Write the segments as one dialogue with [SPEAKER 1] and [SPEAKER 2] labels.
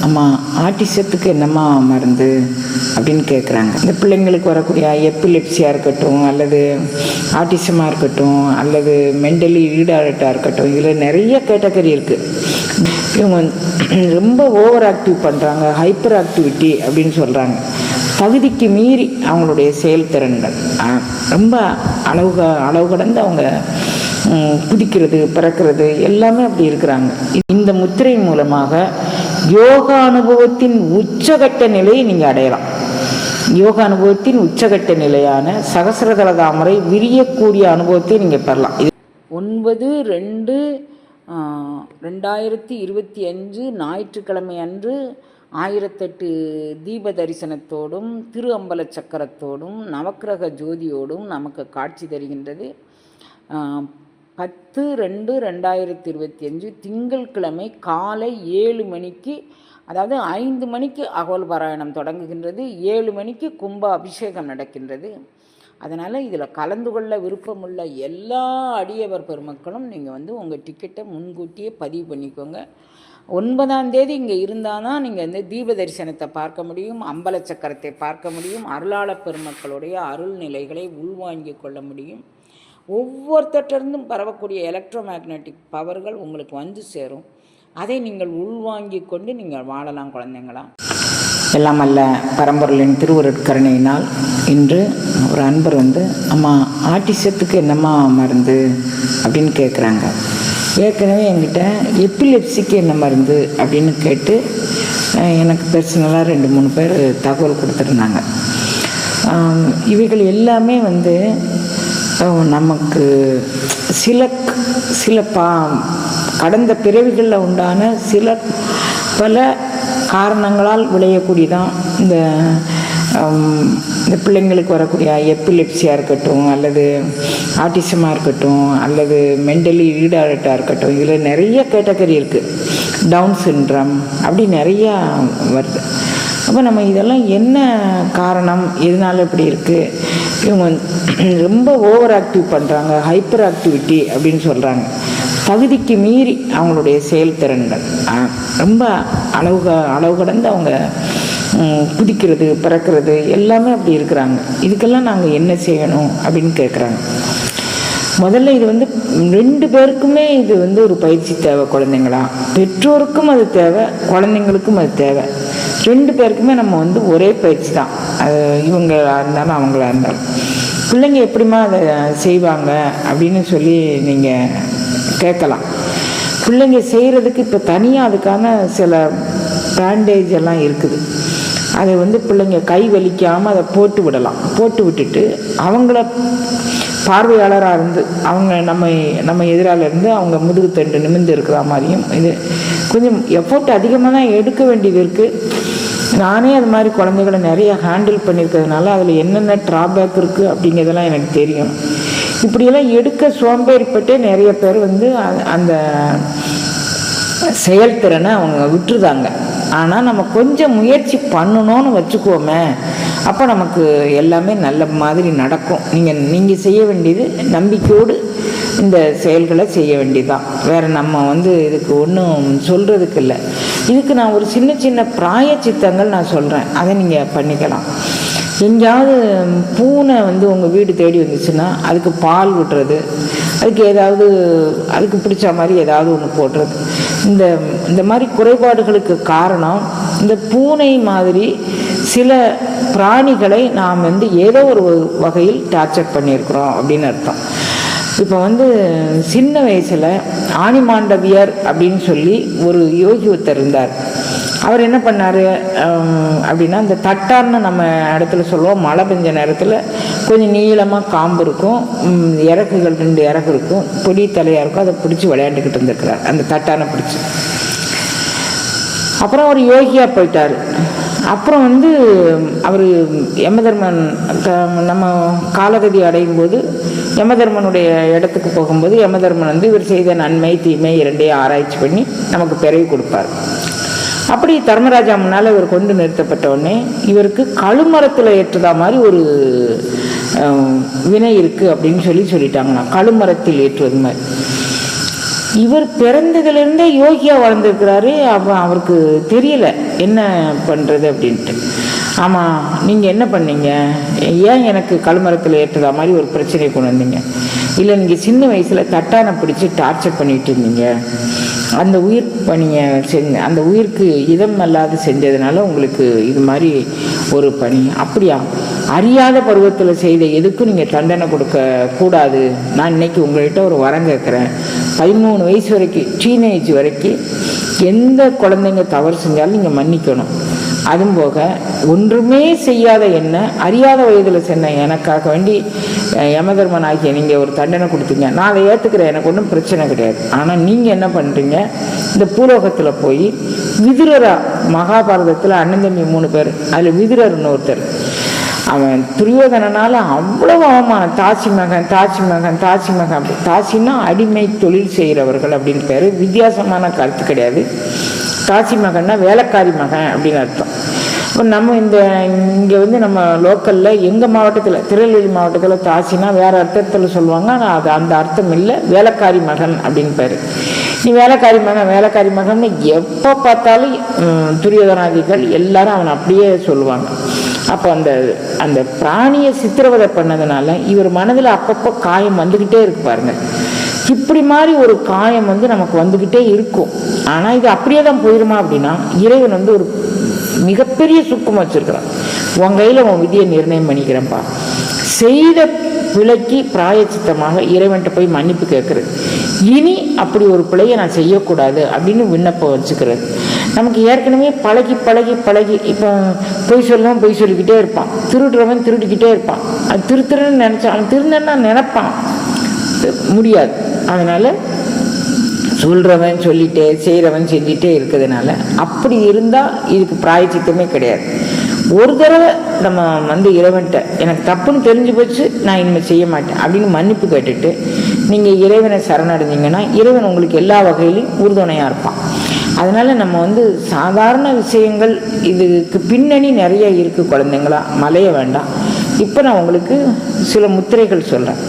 [SPEAKER 1] அம்மா ஆட்டிசத்துக்கு என்னம்மா மருந்து அப்படின்னு கேட்குறாங்க. இந்த பிள்ளைங்களுக்கு வரக்கூடிய எப்பிலெப்சியாக இருக்கட்டும், அல்லது ஆட்டிசமாக இருக்கட்டும், அல்லது மென்டலி ஈடாட்டாக இருக்கட்டும், இதில் நிறைய கேட்டகரி இருக்குது. இவங்க ரொம்ப ஓவர் ஆக்டிவ் பண்ணுறாங்க, ஹைப்பர் ஆக்டிவிட்டி அப்படின்னு சொல்கிறாங்க. தகுதிக்கு மீறி அவங்களுடைய செயல்திறன்கள் ரொம்ப அளவு கடந்து அவங்க குதிக்கிறது, பிறக்கிறது எல்லாமே அப்படி இருக்கிறாங்க. இந்த முத்திரை மூலமாக யோகா அனுபவத்தின் உச்சகட்ட நிலையை நீங்கள் அடையலாம். யோகா அனுபவத்தின் உச்சகட்ட நிலையான சகசிரதல தாமரை விரியக்கூடிய அனுபவத்தை நீங்கள் பெறலாம். இது 9/2/2025 ஞாயிற்றுக்கிழமை அன்று 1008 தீப தரிசனத்தோடும் திரு அம்பல சக்கரத்தோடும் நவக்கிரக ஜோதியோடும் நமக்கு காட்சி தருகின்றது. 10/2/2025 திங்கட்கிழமை காலை 7 மணிக்கு, அதாவது 5 மணிக்கு அகோல் பாராயணம் தொடங்குகின்றது. 7 மணிக்கு கும்ப அபிஷேகம் நடக்கின்றது. அதனால் இதில் கலந்து கொள்ள விருப்பமுள்ள எல்லா அடியவர் பெருமக்களும் நீங்கள் உங்கள் டிக்கெட்டை முன்கூட்டியே பதிவு பண்ணிக்கோங்க. 9ஆம் தேதி இங்கே இருந்தால் தான் நீங்கள் தீப தரிசனத்தை பார்க்க முடியும், அம்பல சக்கரத்தை பார்க்க முடியும், அருளாள பெருமக்களுடைய அருள் நிலைகளை உள்வாங்கிக் கொள்ள முடியும். ஒவ்வொருத்தட்டிருந்தும் பரவக்கூடிய எலக்ட்ரோ மேக்னட்டிக் பவர்கள் உங்களுக்கு சேரும். அதை நீங்கள் உள்வாங்கி கொண்டு நீங்கள் வாழலாம் குழந்தைங்களா. எல்லாம் அல்ல பரம்பொருளின் திருவருட்கருணையினால் இன்று ஒரு அன்பர் அம்மா ஆட்டிசத்துக்கு என்னம்மா மருந்து அப்படின்னு கேட்குறாங்க. ஏற்கனவே என்கிட்ட எப்பிலெப்சிக்கு என்ன மருந்து அப்படின்னு கேட்டு எனக்கு பர்சனலாக 2-3 பேர் தகவல் கொடுத்துருந்தாங்க. இவைகள் எல்லாமே நமக்கு சில கடந்த பிறவிகளில் உண்டான பல காரணங்களால் விளையக்கூடியதான். இந்த பிள்ளைங்களுக்கு வரக்கூடிய எப்பிலெப்சியாக இருக்கட்டும், அல்லது ஆட்டிசமாக இருக்கட்டும், அல்லது மென்டலி ஈடாட்டாக இருக்கட்டும், இதில் நிறைய கேட்டகரி இருக்குது. டவுன் சிண்ட்ரம் அப்படி நிறையா வருது. அப்போ நம்ம இதெல்லாம் என்ன காரணம், எதனால இப்படி இருக்குது, இவங்க ரொம்ப ஓவர் ஆக்டிவ் பண்ணுறாங்க, ஹைப்பர் ஆக்டிவிட்டி அப்படின்னு சொல்கிறாங்க. தகுதிக்கு மீறி அவங்களுடைய செயல்திறன்கள் ரொம்ப அளவு கடந்து அவங்க குதிக்கிறது, பிறக்கிறது எல்லாமே அப்படி இருக்கிறாங்க. இதுக்கெல்லாம் நாங்கள் என்ன செய்யணும் அப்படின்னு கேட்குறாங்க. முதல்ல இது 2 பேருக்குமே இது ஒரு பயிற்சி தேவை குழந்தைங்களா. பெற்றோருக்கும் அது தேவை, குழந்தைங்களுக்கும் அது தேவை. 2 பேருக்குமே நம்ம ஒரே பயிற்சி தான். அது இவங்களா இருந்தாலும் அவங்களா இருந்தாலும். பிள்ளைங்க எப்படிமா அதை செய்வாங்க அப்படின்னு சொல்லி நீங்கள் கேட்கலாம். பிள்ளைங்க செய்கிறதுக்கு இப்போ தனியாக அதுக்கான சில பேண்டேஜ் எல்லாம் இருக்குது. அதை பிள்ளைங்க கை வலிக்காமல் அதை போட்டு விடலாம். போட்டு விட்டுட்டு அவங்கள பார்வையாளராக இருந்து அவங்க நம்ம எதிரால் இருந்து அவங்க முதுகு தண்டு நிமிர்ந்து இருக்கிற மாதிரியும், இது கொஞ்சம் எஃபோர்ட் அதிகமாக தான் எடுக்க வேண்டியது இருக்குது. நானே அது மாதிரி குழந்தைகளை நிறைய ஹேண்டில் பண்ணியிருக்கிறதுனால அதில் என்னென்ன ட்ராபேக் இருக்குது அப்படிங்கிறதெல்லாம் எனக்கு தெரியும். இப்படியெல்லாம் எடுக்க சோம்பேறிப்பட்டே நிறைய பேர் அந்த செயல்திறனை அவங்க விட்டுருதாங்க. ஆனால் நம்ம கொஞ்சம் முயற்சி பண்ணணும்னு வச்சுக்கோமே, அப்போ நமக்கு எல்லாமே நல்ல மாதிரி நடக்கும். நீங்கள் செய்ய வேண்டியது நம்பிக்கையோடு இந்த செயல்களை செய்ய வேண்டியதுதான். வேறு நம்ம இதுக்கு ஒன்றும் சொல்கிறதுக்கு இல்லை. இதுக்கு நான் ஒரு சின்ன பிராய சித்தங்கள் நான் சொல்கிறேன், அதை நீங்கள் பண்ணிக்கலாம். எங்கேயாவது பூனை உங்கள் வீடு தேடி வந்துச்சுன்னா அதுக்கு பால் விட்டுறது, அதுக்கு ஏதாவது அதுக்கு பிடிச்ச மாதிரி ஏதாவது ஒன்று போடுறது. இந்த மாதிரி குறைபாடுகளுக்கு காரணம் இந்த பூனை மாதிரி சில பிராணிகளை நாம் ஏதோ ஒரு வகையில் டார்ச்சர் பண்ணியிருக்கிறோம் அப்படின்னு அர்த்தம். இப்போ சின்ன வயசில் ஆணிமாண்டவியர் அப்படின்னு சொல்லி ஒரு யோகி ஒருத்தர் இருந்தார். அவர் என்ன பண்ணார் அப்படின்னா, இந்த தட்டார்னு நம்ம இடத்துல சொல்லுவோம், மழை பெஞ்ச நேரத்தில் கொஞ்சம் நீளமாக காம்பு இருக்கும், இறக்குகள் 2 இறகு இருக்கும், பொடி தலையாக இருக்கும், அதை பிடிச்சி விளையாண்டுக்கிட்டு இருந்திருக்கிறார் அந்த தட்டானை பிடிச்சி. அப்புறம் ஒரு யோகியாக போயிட்டார். அப்புறம் அவர் யமதர்மன் நம்ம காலகதி அடையும் போது யமதர்மனுடைய இடத்துக்கு போகும்போது யமதர்மன் இவர் செய்த நன்மை தீமை 2ஐயும் ஆராய்ச்சி பண்ணி நமக்கு பிறவி கொடுப்பார். அப்படி தர்மராஜா முன்னால் இவர் கொண்டு நிறுத்தப்பட்ட உடனே இவருக்கு கழுமரத்தில் ஏற்றுதா மாதிரி ஒரு வினை இருக்குது அப்படின்னு சொல்லிட்டாங்கண்ணா. கழுமரத்தில் ஏற்றுவது மாதிரி இவர் பிறந்ததுலேருந்தே யோகியாக வளர்ந்துருக்கிறாரு. அவருக்கு தெரியல என்ன பண்ணுறது அப்படின்ட்டு. ஆமாம், நீங்கள் என்ன பண்ணீங்க, ஏன் எனக்கு கழுமரத்தில் ஏற்றுதா மாதிரி ஒரு பிரச்சனையை கொண்டு வந்தீங்க, இல்லை நீங்கள் சின்ன வயசில் தட்டானை பிடிச்சி டார்ச்சர் பண்ணிட்டு இருந்தீங்க, அந்த உயிர் பணியை அந்த உயிருக்கு இதம் அல்லாது செஞ்சதுனால உங்களுக்கு இது மாதிரி ஒரு பணி. அப்படியா, அறியாத பருவத்தில் செய்த எதுக்கும் நீங்கள் தண்டனை கொடுக்க கூடாது. நான் இன்னைக்கு உங்கள்கிட்ட ஒரு வரம் கேட்குறேன். 13 வயசு வரைக்கும், டீனேஜ் வரைக்கும் எந்த குழந்தைங்க தவறு செஞ்சாலும் நீங்கள் மன்னிக்கணும். அதுவும் போக ஒன்றுமே செய்யாத என்ன அறியாத வயதில் சென்ன எனக்காக வேண்டி யமதர்மன் ஆகிய நீங்கள் ஒரு தண்டனை கொடுத்தீங்க, நான் அதை ஏற்றுக்கிறேன், எனக்கு ஒன்றும் பிரச்சனை கிடையாது. ஆனால் நீங்கள் என்ன பண்ணுறீங்க, இந்த பூலோகத்தில் போய் விதுரரா, மகாபாரதத்தில் அண்ணன் தம்பி 3 பேர், அதில் விதுரர்னு ஒருத்தர், அவன் துரியோதனனால் அவ்வளவு அவமானம், தாசி மகன் தாசி மகன் தாசி மகன். அப்படி தாசின்னா அடிமை தொழில் செய்கிறவர்கள் அப்படின்னு பேர், வித்தியாசமான கருத்து கிடையாது. தாசி மகன்னா வேலைக்காரி மகன் அப்படின்னு அர்த்தம். இப்போ நம்ம இங்கே நம்ம லோக்கலில் எங்கள் மாவட்டத்தில், திருநெல்வேலி மாவட்டத்தில் தாசினா வேறு அர்த்தத்தில் சொல்லுவாங்க. ஆனால் அது அந்த அர்த்தம் இல்லை, வேலைக்காரி மகன் அப்படின்னு பேர். நீ வேலைக்காரி மகன் வேலைக்காரி மகன்னு எப்போ பார்த்தாலும் துரியோதனாதிகள் எல்லாரும் அவனை அப்படியே சொல்லுவாங்க. அப்போ அந்த பிராணியை சித்திரவதை பண்ணதுனால இவர் மனதில் அப்பப்போ காயம் வந்துக்கிட்டே இருக்கு பாருங்க. இப்படி மாதிரி ஒரு காயம் நமக்கு வந்துக்கிட்டே இருக்கும். ஆனால் இது அப்படியே தான் போயிடுமா அப்படின்னா, இறைவன் ஒரு மிகப்பெரிய சுக்கம் வச்சிருக்கிறான். உன் கையில் உன் விதியை நிர்ணயம் பண்ணிக்கிறேன்ப்பா. செய்த பிழைக்கு பிராயச்சித்தமாக இறைவன்கிட்ட போய் மன்னிப்பு கேட்கறது, இனி அப்படி ஒரு பிழையை நான் செய்யக்கூடாது அப்படின்னு விண்ணப்பம் வச்சுக்கிறது. நமக்கு ஏற்கனவே பழகி பழகி பழகி இப்போ பொய் சொல்லவும் பொய் சொல்லிக்கிட்டே இருப்பான், திருடுறவன் திருடிக்கிட்டே இருப்பான். அது திருத்துறன்னு நினச்சான், திருந்தன்னா நினைப்பான், முடியாது. அதனால் சொல்கிறவன் சொல்லிட்டே செய்கிறவன் செஞ்சிட்டே இருக்கிறதுனால அப்படி இருந்தால் இதுக்கு பிராயச்சித்தமே கிடையாது. ஒரு தடவை நம்ம இறைவன்கிட்ட எனக்கு தப்புன்னு தெரிஞ்சு போச்சு, நான் இனிமேல் செய்ய மாட்டேன் அப்படின்னு மன்னிப்பு கேட்டுட்டு நீங்கள் இறைவனை சரணடைஞ்சிங்கன்னா இறைவன் உங்களுக்கு எல்லா வகையிலையும் உறுதுணையாக இருப்பான். அதனால் நம்ம சாதாரண விஷயங்கள், இதுக்கு பின்னணி நிறைய இருக்குது குழந்தைங்களா, மலைய வேண்டாம். இப்போ நான் உங்களுக்கு சில முத்திரைகள் சொல்கிறேன்.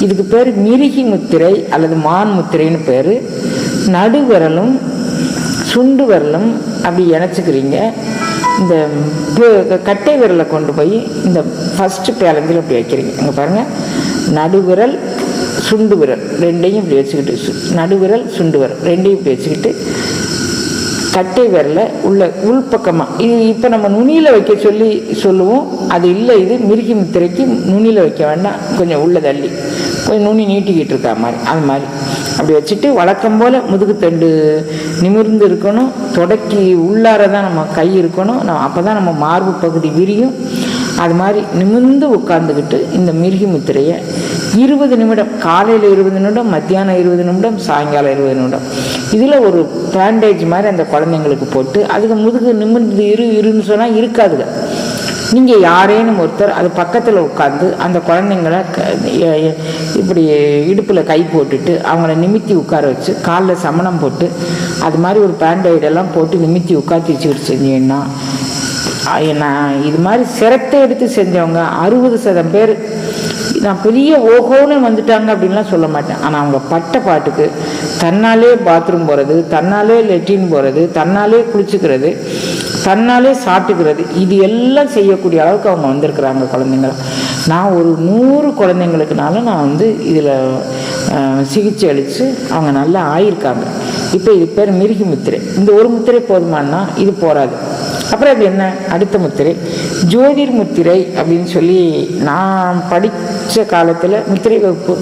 [SPEAKER 1] இதுக்கு பேர் மிருகி முத்திரை அல்லது மான் முத்திரைன்னு பேர். நடுவிரலும் சுண்டு விரலும் அப்படி இணைச்சிக்கிறீங்க. இந்த கட்டை விரலை கொண்டு போய் இந்த ஃபஸ்ட்டு பேலஞ்சில் இப்படி வைக்கிறீங்க. இங்கே பாருங்கள், நடுவிரல் சுண்டு விரல் ரெண்டையும் இப்படி வச்சுக்கிட்டு, நடுவிரல் சுண்டு விரல் ரெண்டையும் இப்படி வச்சுக்கிட்டு கட்டை விரலை உள்பக்கமாக, இது இப்போ நம்ம நுனியில் வைக்க சொல்லுவோம், அது இல்லை. இது மிருகி முத்திரைக்கு நுனியில் வைக்க வேண்டாம், கொஞ்சம் உள்ள தள்ளி கொஞ்சம் நுனி நீட்டிக்கிட்டு இருக்கா மாதிரி, அது மாதிரி அப்படி வச்சுட்டு வழக்கம் போல் முதுகு தண்டு நிமிர்ந்து இருக்கணும். தொடக்கி உள்ளார தான் நம்ம கை இருக்கணும், அப்போ தான் நம்ம மார்பு பகுதி விரியும். அது மாதிரி நிமிர்ந்து உட்கார்ந்துக்கிட்டு இந்த மிருகி முத்திரையை 20 நிமிடம், காலையில் 20 நிமிடம், மத்தியானம் 20 நிமிடம், சாயங்காலம் 20 நிமிடம், இதில் ஒரு பேண்டேஜ் மாதிரி அந்த குழந்தைங்களுக்கு போட்டு அதுக்கு முதுகு நிமிர்ந்து இருன்னு சொன்னால் இருக்காதுங்க. நீங்கள் யாரேனும் ஒருத்தர் அது பக்கத்தில் உட்காந்து அந்த குழந்தைங்கள இப்படி இடுப்பில் கை போட்டுட்டு அவங்கள நிமித்தி உட்கார வச்சு காலில் சமணம் போட்டு அது மாதிரி ஒரு பேண்டைடெல்லாம் போட்டு நிமித்தி உட்காந்துச்சுக்கிட்டு செஞ்சீங்கன்னா, நான் இது மாதிரி சிரத்தை எடுத்து செஞ்சவங்க 60% பேர் நான் பெரிய ஓஹோன்னு வந்துட்டாங்க அப்படின்லாம் சொல்ல மாட்டேன். ஆனால் அவங்க பட்ட பாட்டுக்கு தன்னாலே பாத்ரூம் போகிறது, தன்னாலே லெட்டின் போகிறது, தன்னாலே குளிச்சுக்கிறது, தன்னாலே சாப்பிட்டுக்கிறது, இது எல்லாம் செய்யக்கூடிய அளவுக்கு அவங்க வந்திருக்கிறாங்க குழந்தைங்கள. நான் ஒரு 100 குழந்தைங்களுக்குனால நான் இதில் சிகிச்சை அளித்து அவங்க நல்லா ஆயிருக்காங்க. இப்போ இது பேர் மிருகி முத்திரை. இந்த ஒரு முத்திரை போதுமானா இது போராது. அப்புறம் அது என்ன, அடுத்த முத்திரை ஜோதிர் முத்திரை அப்படின்னு சொல்லி நான் படித்த காலத்தில், முத்திரை வகுப்பு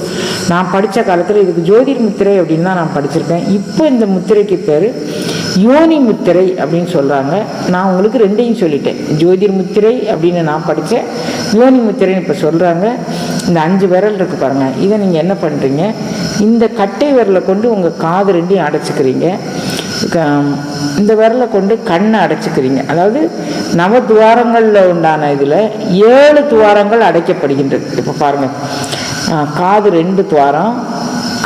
[SPEAKER 1] நான் படித்த காலத்தில் இதுக்கு ஜோதிர் முத்திரை அப்படின்னு தான் நான் படிச்சிருக்கேன். இப்போ இந்த முத்திரைக்கு பேர் யோனி முத்திரை அப்படின்னு சொல்கிறாங்க. நான் உங்களுக்கு ரெண்டையும் சொல்லிட்டேன். ஜோதிர் முத்திரை அப்படின்னு நான் படித்தேன், யோனி முத்திரைன்னு இப்போ சொல்கிறாங்க. இந்த 5 விரல் இருக்குது பாருங்கள், இதை நீங்கள் என்ன பண்ணுறீங்க, இந்த கட்டை விரலை கொண்டு உங்கள் காது ரெண்டையும் அடைச்சிக்கிறீங்க. இந்த விரலை கொண்டு கண்ணை அடைச்சிக்கிறீங்க. அதாவது நவதுவாரங்களில் உண்டான இதில் 7 துவாரங்கள் அடைக்கப்படுகின்றது. இப்போ பாருங்கள், காது 2 துவாரம்,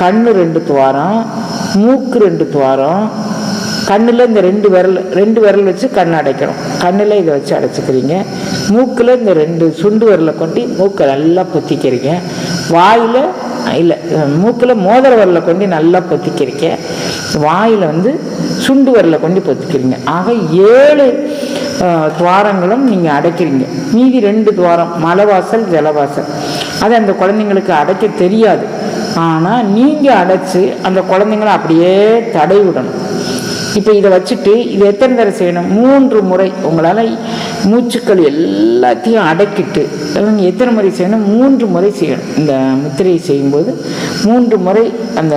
[SPEAKER 1] கண்ணு 2 துவாரம், மூக்கு 2 துவாரம், கண்ணில் இந்த 2 விரல் வச்சு கண் அடைக்கணும். கண்ணில் இதை வச்சு அடைச்சிக்கிறீங்க. மூக்கில் இந்த 2 சுண்டு விரலை கொண்டு மூக்கை நல்லா பொத்திக்கிறீங்க. வாயில் இல்லை, மூக்கில் மோதிர வரலை கொண்டு நல்லா பொத்திக்கிறீங்க, வாயில் வந்து சுண்டு வரலை கொண்டு பொத்திக்கிறீங்க. ஆக 7 துவாரங்களும் நீங்கள் அடைக்கிறீங்க. மீதி 2 துவாரம் மலைவாசல் ஜலவாசல் அது அந்த குழந்தைங்களுக்கு அடைக்க தெரியாது. ஆனால் நீங்கள் அடைச்சி அந்த குழந்தைங்களை அப்படியே தடை விடணும். இப்போ இதை வச்சுட்டு இது எத்தனை தடவை செய்யணும்? 3 முறை. உங்களால் மூச்சுக்கள் எல்லாத்தையும் அடக்கிட்டு எத்தனை முறை செய்யணும்? 3 முறை செய்யணும். இந்த முத்திரையை செய்யும்போது 3 முறை அந்த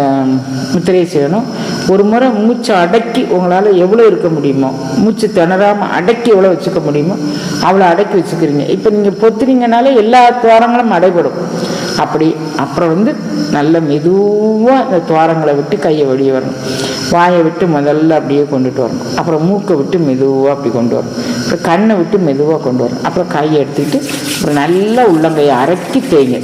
[SPEAKER 1] முத்திரையை செய்யணும். ஒரு முறை மூச்சை அடக்கி உங்களால் எவ்வளோ இருக்க முடியுமோ, மூச்சு திணறாமல் அடக்கி எவ்வளோ வச்சுக்க முடியுமோ அவ்வளோ அடக்கி வச்சுக்கிறீங்க. இப்போ நீங்கள் பொத்துனீங்கனாலே எல்லா துவாரங்களும் அடைபடும். அப்படி அப்புறம் வந்து நல்ல மெதுவாக இந்த துவாரங்களை விட்டு கையை வெளியே வரணும். வாயை விட்டு முதல்ல அப்படியே கொண்டுட்டு வரணும். அப்புறம் மூக்கை விட்டு மெதுவாக அப்படி கொண்டு வரணும். அப்புறம் கண்ணை விட்டு மெதுவாக கொண்டு வரணும். அப்புறம் கையை எடுத்துக்கிட்டு அப்புறம் நல்லா உள்ளங்கையை அரக்கி தேய்ங்க.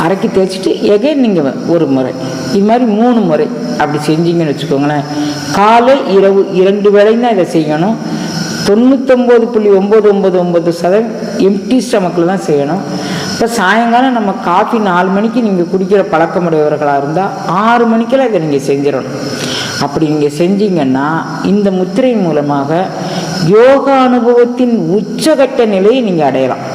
[SPEAKER 1] அரக்கி தேய்ச்சிட்டு எகைன் நீங்கள் ஒரு முறை, இது மாதிரி 3 முறை அப்படி செஞ்சீங்கன்னு வச்சுக்கோங்களேன். காலை இரவு 2 வேளையும் தான் இதை செய்யணும். 99.999% எம்டி ஸ்டமக்கில் தான் செய்யணும். இப்போ சாயங்காலம் நம்ம காஃபி 4 மணிக்கு நீங்கள் குடிக்கிற பழக்கமுடையவர்களாக இருந்தால் 6 மணிக்கெல்லாம் இதை நீங்கள் செஞ்சிடணும். அப்படி நீங்கள் செஞ்சீங்கன்னா இந்த முத்திரை மூலமாக யோகா அனுபவத்தின் உச்சகட்ட நிலையை நீங்கள் அடையலாம்.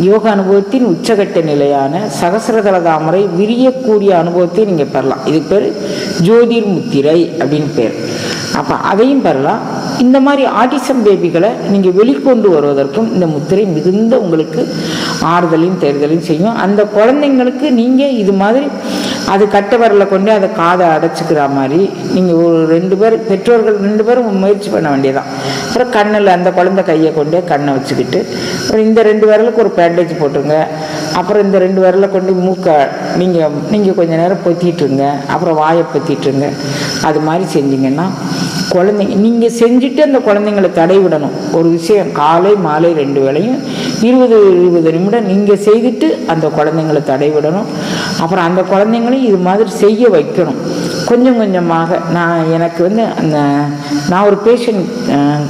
[SPEAKER 1] யோகா அனுபவத்தின் உச்சகட்ட நிலையான சகசிரதள தாமரை விரியக்கூடிய அனுபவத்தை நீங்கள் பெறலாம். இது பேர் ஜோதிர் முத்திரை அப்படின்னு பேர். அப்போ அதையும் பெறலாம். இந்த மாதிரி ஆட்டிசம் பேபிகளை நீங்கள் வெளிக்கொண்டு வருவதற்கும் இந்த முத்திரை மிகுந்த உங்களுக்கு ஆறுதலையும் தேர்தலையும் செய்யும். அந்த குழந்தைங்களுக்கு நீங்கள் இது மாதிரி அது கட்ட வரல கொண்டு அதை காதை அடைச்சிக்கிற மாதிரி நீங்கள் ஒரு 2 பேர் பெற்றோர்கள் 2 பேரும் முயற்சி பண்ண வேண்டியதான். அப்புறம் கண்ணில் அந்த குழந்தை கையை கொண்டே கண்ணை வச்சுக்கிட்டு அப்புறம் இந்த 2 விரலுக்கு ஒரு பேண்டேஜ் போட்டுருங்க. அப்புறம் இந்த 2 விரலை கொண்டு மூக்கை நீங்கள் கொஞ்சம் நேரம் பொத்திட்டுருங்க. அப்புறம் வாயை பொத்திட்டுருங்க. அது மாதிரி செஞ்சிங்கன்னா குழந்தைங்க நீங்கள் செஞ்சுட்டு அந்த குழந்தைங்களை தடை விடணும். ஒரு விஷயம் காலை மாலை 2 வேளையும் 20 நிமிடம் நீங்கள் செய்துட்டு அந்த குழந்தைங்களை தடை விடணும். அப்புறம் அந்த குழந்தைங்களையும் இது மாதிரி செய்ய வைக்கணும். கொஞ்சம் கொஞ்சமாக எனக்கு வந்து நான் ஒரு பேஷண்ட்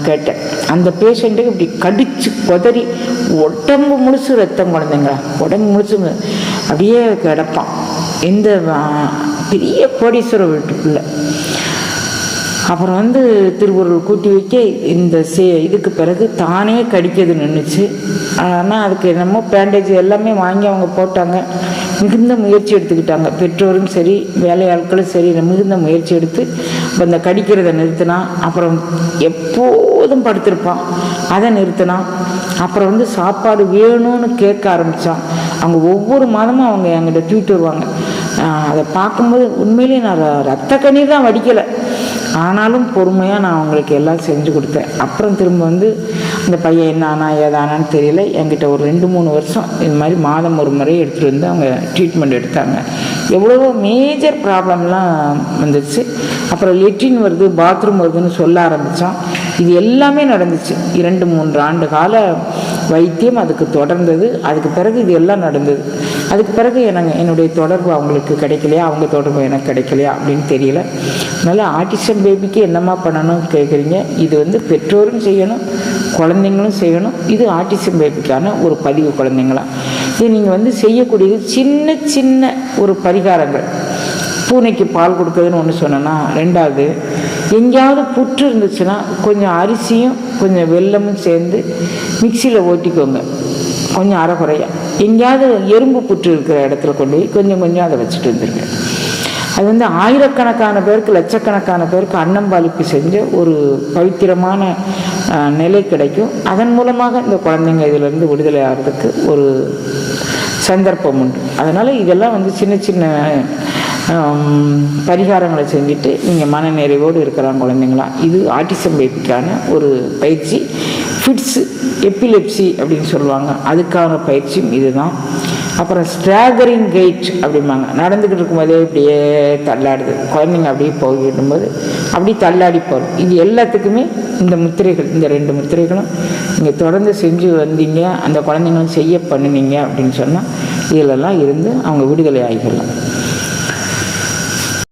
[SPEAKER 1] கேட்டேன். அந்த பேஷண்ட்டுக்கு இப்படி கடிச்சு கொதறி உடம்பு முழுசு ரத்தம், குழந்தைங்களா உடம்பு முழுசு அப்படியே கிடப்பான். எந்த பெரிய கோடீஸ்வரர் வீட்டுக்குள்ள. அப்புறம் வந்து திருவருள் கூட்டி வைக்க இந்த இதுக்கு பிறகு தானே கடிக்கிறது நின்றுச்சு. ஆனால் அதுக்கு என்னமோ பேண்டேஜ் எல்லாமே வாங்கி அவங்க போட்டாங்க. மிகுந்த முயற்சி எடுத்துக்கிட்டாங்க. பெற்றோரும் சரி வேலையாட்களும் சரி மிகுந்த முயற்சி எடுத்து அந்த கடிக்கிறத நிறுத்தினா. அப்புறம் எப்போதும் படுத்திருப்பான், அதை நிறுத்தினான். அப்புறம் வந்து சாப்பாடு வேணும்னு கேட்க ஆரம்பித்தான். அவங்க ஒவ்வொரு மாதமும் அவங்க என்கிட்ட தூக்கிட்டு வருவாங்க. அதை பார்க்கும்போது உண்மையிலேயே நான் ரத்த கண்ணீர் தான் வடிக்கலை. ஆனாலும் பொறுமையாக நான் அவங்களுக்கு எல்லாம் செஞ்சு கொடுத்தேன். அப்புறம் திரும்ப வந்து அந்த பையன் என்ன ஆனா ஏதானான்னு தெரியல. என்கிட்ட ஒரு 2-3 வருஷம் இது மாதிரி மாதம் ஒரு முறை எடுத்துகிட்டு வந்து அவங்க ட்ரீட்மெண்ட் எடுத்தாங்க. எவ்வளவோ மேஜர் ப்ராப்ளம்லாம் வந்துடுச்சு. அப்புறம் லெட்ரின் வருது, பாத்ரூம் வருதுன்னு சொல்ல ஆரம்பித்தான். இது எல்லாமே நடந்துச்சு. 2-3 ஆண்டு கால வைத்தியம் அதுக்கு தொடர்ந்தது. அதுக்கு பிறகு இது எல்லாம் நடந்தது. அதுக்கு பிறகு என்னுடைய தொடர்பு அவங்களுக்கு கிடைக்கலையா, அவங்க தொடர்பு எனக்கு கிடைக்கலையா அப்படின்னு தெரியல. அதனால் ஆட்டிசம் பேபிக்கு என்னம்மா பண்ணணும்னு கேட்குறீங்க. இது வந்து பெற்றோரும் செய்யணும், குழந்தைங்களும் செய்யணும். இது ஆட்டிசம் பேபிக்கான ஒரு பதிவு. குழந்தைங்களா இது நீங்கள் வந்து செய்யக்கூடியது சின்ன சின்ன ஒரு பரிகாரங்கள். பூனைக்கு பால் கொடுக்குறதுன்னு ஒன்று சொன்னேன்னா, 2வது எங்கேயாவது புற்று இருந்துச்சுன்னா கொஞ்சம் அரிசியும் கொஞ்சம் வெல்லமும் சேர்ந்து மிக்சியில் ஓட்டிக்கோங்க, கொஞ்சம் அரைக்குறையா. எங்கேயாவது எறும்பு புற்று இருக்கிற இடத்துல கொண்டு போய் கொஞ்சம் கொஞ்சம் அதை வச்சுட்டு வந்துருங்க. அது வந்து ஆயிரக்கணக்கான பேருக்கு லட்சக்கணக்கான பேருக்கு அன்னம்பாலிப்பு செஞ்ச ஒரு பவித்திரமான நிலை கிடைக்கும். அதன் மூலமாக இந்த குழந்தைங்க இதிலேருந்து விடுதலை ஆகிறதுக்கு ஒரு சந்தர்ப்பம் உண்டு. அதனால் இதெல்லாம் வந்து சின்ன சின்ன பரிகாரங்களை செஞ்சுட்டு நீங்கள் மன நிறைவோடு இருக்கிறாங்க குழந்தைங்களா. இது ஆட்டிசம் பேபிக்கான ஒரு பயிற்சி. ஃபிட்ஸு எப்பிலெப்சி அப்படின்னு சொல்லுவாங்க, அதுக்கான பயிற்சியும் இதுதான். அப்புறம் ஸ்ட்ராகரிங் கெயிட் அப்படிம்பாங்க. நடந்துக்கிட்டு இருக்கும்போதே இப்படியே தள்ளாடுது குழந்தைங்க. அப்படியே போய்கிட்டும்போது அப்படி தள்ளாடி போகிறது. இது எல்லாத்துக்குமே இந்த முத்திரைகள், இந்த 2 முத்திரைகளும் நீங்கள் தொடர்ந்து செஞ்சு வந்தீங்க, அந்த குழந்தைங்களும் செய்ய பண்ணுனீங்க அப்படின்னு சொன்னால் இதிலெல்லாம் இருந்து அவங்க விடுதலை ஆகிடலாம்.